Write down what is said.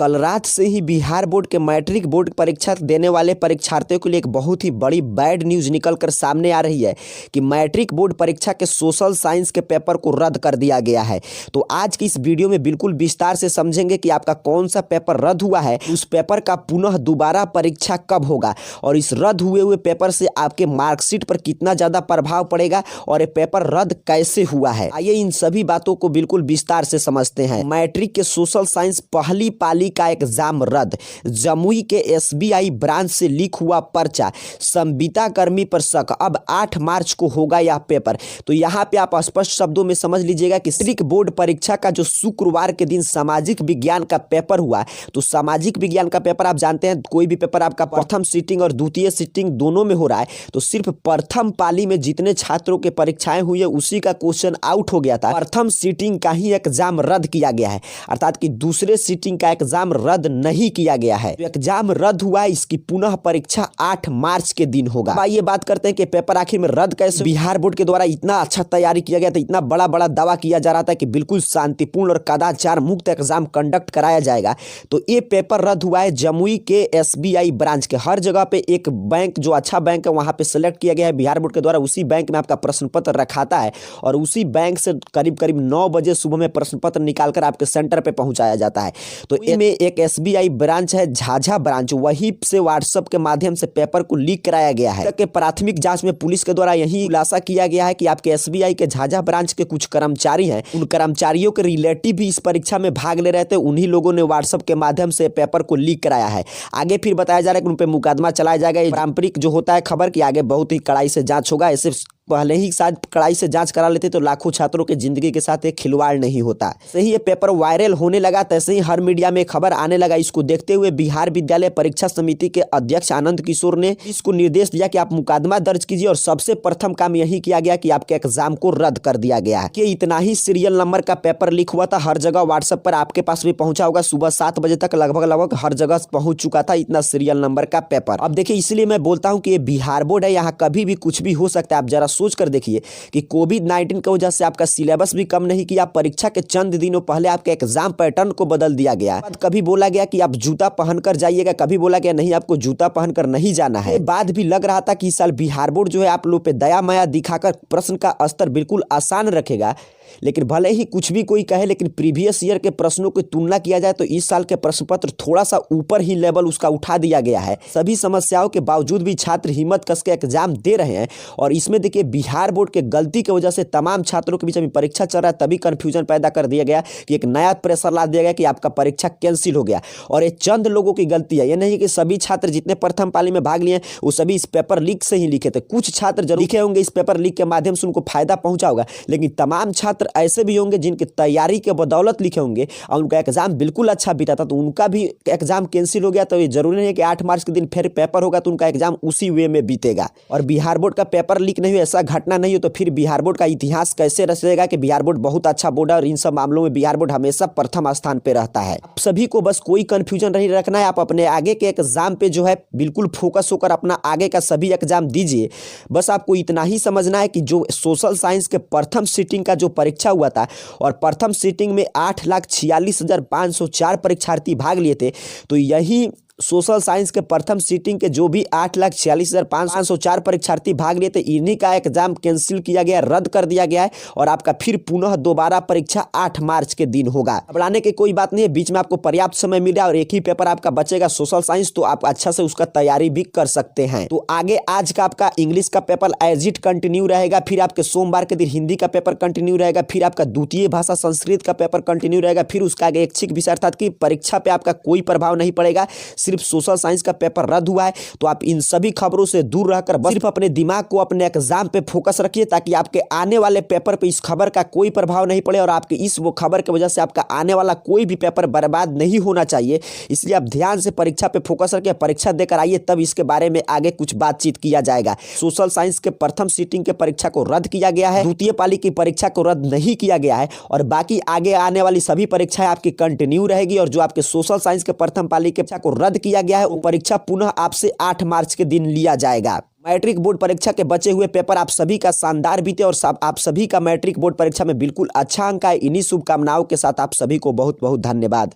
कल रात से ही बिहार बोर्ड के मैट्रिक बोर्ड परीक्षा देने वाले परीक्षार्थियों के लिए एक बहुत ही बड़ी बैड न्यूज़ निकल कर सामने आ रही है कि मैट्रिक बोर्ड परीक्षा के सोशल साइंस के पेपर को रद्द कर दिया गया है। तो आज की इस वीडियो में बिल्कुल विस्तार से समझेंगे कि आपका कौन सा पेपर रद्द हुआ है, उस पेपर का पुनः दोबारा परीक्षा कब होगा और इस रद्द हुए पेपर से आपके मार्कशीट पर कितना ज़्यादा प्रभाव पड़ेगा और ये पेपर रद्द कैसे हुआ है। आइए इन सभी बातों को बिल्कुल विस्तार से समझते हैं। मैट्रिक के सोशल साइंस पहली पाली का एग्जाम रद्द, जमुई के एसबीआई ब्रांच से लीक हुआ पर्चा, संविदा कर्मी पर शक, अब 8 मार्च को होगा यह पेपर। तो यहाँ पे आप स्पष्ट शब्दों में समझ लीजिएगा कि मैट्रिक बोर्ड परीक्षा का जो शुक्रवार के दिन सामाजिक विज्ञान का पेपर हुआ, तो सामाजिक विज्ञान का पेपर आप जानते हैं कोई भी पेपर आपका प्रथम सीटिंग और द्वितीय सीटिंग दोनों में हो रहा है, तो सिर्फ प्रथम पाली में जितने छात्रों के परीक्षाएं हुई है उसी का क्वेश्चन आउट हो गया था। प्रथम सीटिंग का ही एग्जाम रद्द किया गया है, अर्थात कि दूसरे सीटिंग का एग्जाम रद्द नहीं किया गया है। तो एग्जाम रद्द हुआ, इसकी पुनः परीक्षा 8 मार्च के दिन होगा। आइए बात करते हैं कि पेपर आखिर में रद्द कैसे। बिहार बोर्ड के द्वारा इतना अच्छा तैयारी किया गया था, इतना बड़ा बड़ा दावा किया जा रहा था कि बिल्कुल शांतिपूर्ण और कदाचार मुक्त एग्जाम कंडक्ट कराया जाएगा। तो ये पेपर रद्द हुआ है जमुई के एसबीआई ब्रांच के। हर जगह पे एक बैंक जो अच्छा बैंक है वहां पे सिलेक्ट किया गया है बिहार बोर्ड के द्वारा, उसी बैंक में आपका प्रश्न पत्र रखाता है और उसी बैंक से करीब करीब 9 बजे सुबह में प्रश्न पत्र निकालकर आपके सेंटर पे पहुंचाया जाता है। तो इनमें एक एसबीआई ब्रांच है झाझा ब्रांच, वहीं से व्हाट्सएप के माध्यम से पेपर को लीक कराया गया है। के प्राथमिक जांच में पुलिस के द्वारा यही खुलासा किया गया है कि आपके एसबीआई के झाझा ब्रांच के कुछ कर्मचारी हैं, उन कर्मचारियों के रिलेटिव भी इस परीक्षा में भाग ले रहे थे, उन्हीं लोगों ने व्हाट्सएप के माध्यम से पेपर को लीक कराया है। आगे फिर बताया जा रहा है कि उन पर मुकदमा चलाया जाएगा। ये पारंपरिक जो होता है खबर की आगे बहुत ही कड़ाई से जांच होगा। ऐसे पहले ही शायद कड़ाई से जांच करा लेते तो लाखों छात्रों के जिंदगी के साथ एक खिलवाड़ नहीं होता। जैसे ही ये पेपर वायरल होने लगा तैसे ही हर मीडिया में खबर आने लगा। इसको देखते हुए बिहार विद्यालय परीक्षा समिति के अध्यक्ष आनंद किशोर ने इसको निर्देश दिया कि आप मुकदमा दर्ज कीजिए और सबसे प्रथम काम यही किया गया कि आपके एग्जाम को रद्द कर दिया गया है। कि इतना ही सीरियल नंबर का पेपर लीक हुआ था, हर जगह व्हाट्सएप पर आपके पास भी पहुंचा होगा। सुबह 7 बजे तक लगभग हर जगह पहुंच चुका था इतना सीरियल नंबर का पेपर। अब देखिए, इसलिए मैं बोलता हूं कि ये बिहार बोर्ड है, यहाँ कभी भी कुछ भी हो सकता है। आप जरा सोच कर देखिए कि कोविड-19 की वजह से आपका सिलेबस भी कम नहीं किया, परीक्षा के चंद दिनों पहले आपके एग्जाम पैटर्न को बदल दिया गया। कभी बोला गया कि आप जूता पहनकर जाइएगा, कभी बोला गया नहीं आपको जूता पहनकर नहीं जाना है। बाद भी लग रहा था कि इस साल बिहार बोर्ड जो है आप लोग पे दया माया दिखाकर प्रश्न का स्तर बिल्कुल आसान रखेगा। लेकिन भले ही कुछ भी कोई कहे, लेकिन प्रीवियस ईयर के प्रश्नों की तुलना किया जाए तो इस साल के प्रश्न पत्र थोड़ा सा ऊपर ही लेवल उसका उठा दिया गया है। सभी समस्याओं के बावजूद भी छात्र हिम्मत कस के एग्जाम दे रहे हैं और इसमें देखिए बिहार बोर्ड के गलती की वजह से तमाम छात्रों के बीच में परीक्षा चल रहा है, तभी कंफ्यूजन पैदा कर दिया गया कि एक नया प्रेशर ला दिया गया कि आपका परीक्षा कैंसिल हो गया। और ये चंद लोगों की गलती है, ये नहीं कि सभी छात्र जितने प्रथम पाली में भाग लिए वो सभी इस पेपर लीक से ही लिखे थे। कुछ छात्र जरूर लिखे होंगे, इस पेपर लीक के माध्यम से उनको फायदा पहुंचा होगा, लेकिन तमाम छात्र ऐसे भी होंगे जिनकी तैयारी के बदौलत लिखे होंगे और उनका एग्जाम बिल्कुल अच्छा बीता था, तो उनका भी एग्जाम कैंसिल हो गया। तो ये जरूरी नहीं है कि 8 मार्च के दिन फिर पेपर होगा तो उनका एग्जाम उसी वे में बीतेगा। और बिहार बोर्ड का पेपर लीक नहीं हो, ऐसा घटना नहीं हो तो फिर बिहार बोर्ड का इतिहास कैसे रचेगा कि बिहार बोर्ड बहुत अच्छा बोर्ड है और इन सब मामलों में बिहार बोर्ड हमेशा प्रथम स्थान पे रहता है। आप सभी को बस कोई कंफ्यूजन नहीं रखना है, आप अपने आगे के एग्जाम पे जो है बिल्कुल फोकस होकर अपना आगे का सभी एग्जाम दीजिए। बस आपको इतना ही समझना है कि जो सोशल साइंस के प्रथम सीटिंग का जो परीक्षा हुआ था और प्रथम सीटिंग में 8,46,504 परीक्षार्थी भाग लिए थे, तो यही सोशल साइंस के प्रथम सीटिंग के जो भी 8,46,504 परीक्षार्थी भाग लिए थे, इन्हीं का एग्जाम कैंसिल किया गया, रद्द कर दिया गया है और आपका फिर पुनः दोबारा परीक्षा 8 मार्च के दिन होगा। घबराने की कोई बात नहीं है, बीच में आपको पर्याप्त समय मिला और एक ही पेपर आपका बचेगा सोशल साइंस, तो आप अच्छा से उसका तैयारी भी कर सकते हैं। तो आगे आज का आपका इंग्लिश का पेपर एज इट कंटिन्यू रहेगा, फिर आपके सोमवार के दिन हिंदी का पेपर कंटिन्यू रहेगा, फिर आपका द्वितीय भाषा संस्कृत का पेपर कंटिन्यू रहेगा, फिर उसका आगे ऐच्छिक विषय अर्थात कि परीक्षा पे आपका कोई प्रभाव नहीं पड़ेगा। सिर्फ सोशल साइंस का पेपर रद्द हुआ है, तो आप इन सभी खबरों से दूर रहकर बस सिर्फ अपने दिमाग को अपने एग्जाम पे फोकस रखिए, ताकि आपके आने वाले पेपर पे इस खबर का कोई प्रभाव नहीं पड़े और आपके इस वो खबर की वजह से आपका आने वाला कोई भी पेपर बर्बाद नहीं होना चाहिए। इसलिए आप ध्यान से परीक्षा पे फोकस रखिए, परीक्षा देकर आइए, तब इसके बारे में आगे कुछ बातचीत किया जाएगा। सोशल साइंस के प्रथम सीटिंग के परीक्षा को रद्द किया गया है, द्वितीय पाली की परीक्षा को रद्द नहीं किया गया है और बाकी आगे आने वाली सभी परीक्षाएं आपकी कंटिन्यू रहेगी। और जो आपके सोशल साइंस के प्रथम पाली के परीक्षा को रद्द किया गया है वो परीक्षा पुनः आपसे 8 मार्च के दिन लिया जाएगा। मैट्रिक बोर्ड परीक्षा के बचे हुए पेपर आप सभी का शानदार बीते और आप सभी का मैट्रिक बोर्ड परीक्षा में बिल्कुल अच्छा अंक आए। इन्हीं शुभकामनाओं के साथ आप सभी को बहुत बहुत धन्यवाद।